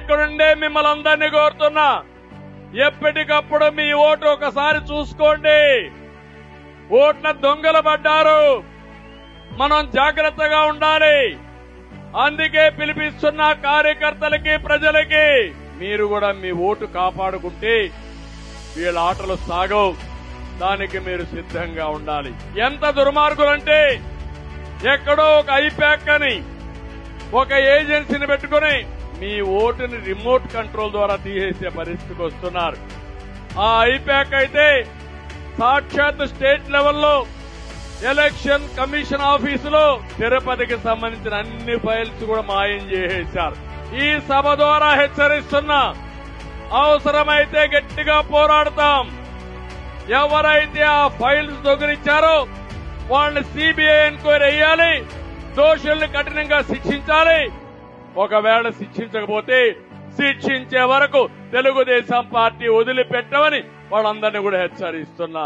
ఇక్కడుండే మిమ్మల్ని అందరినీ కోరుతున్నా, ఎప్పటికప్పుడు మీ ఓటు ఒకసారి చూసుకోండి. ఓట్ల దొంగలు పడ్డారు, మనం జాగ్రత్తగా ఉండాలి. అందుకే పిలిపిస్తున్న కార్యకర్తలకి, ప్రజలకి మీరు కూడా మీ ఓటు కాపాడుకుంటే వీళ్ళ ఆటలు సాగవు. దానికి మీరు సిద్ధంగా ఉండాలి. ఎంత దుర్మార్గులంటే ఎక్కడో ఒక ఐప్యాక్ అని ఒక ఏజెన్సీని పెట్టుకుని మీ ఓటుని రిమోట్ కంట్రోల్ ద్వారా తీసేసే పరిస్థితికి వస్తున్నారు. ఆ ఐప్యాక్ అయితే సాక్షాత్ స్టేట్ లెవెల్లో ఎలక్షన్ కమిషన్ ఆఫీసులో తిరుపతికి సంబంధించిన అన్ని ఫైల్స్ కూడా మాయం చేసేశారు. ఈ సభ ద్వారా హెచ్చరిస్తున్నా, అవసరమైతే గట్టిగా పోరాడతాం. ఎవరైతే ఆ ఫైల్స్ దొంగిలించారో వాళ్ళని సిబిఐ ఎంక్వైరీ చేయాలి, దోషుల్ని కఠినంగా శిక్షించాలి. ఒకవేళ శిక్షించకపోతే శిక్షించే వరకు తెలుగుదేశం పార్టీ వదిలిపెట్టమని వాళ్ళందరినీ కూడా హెచ్చరిస్తున్నా.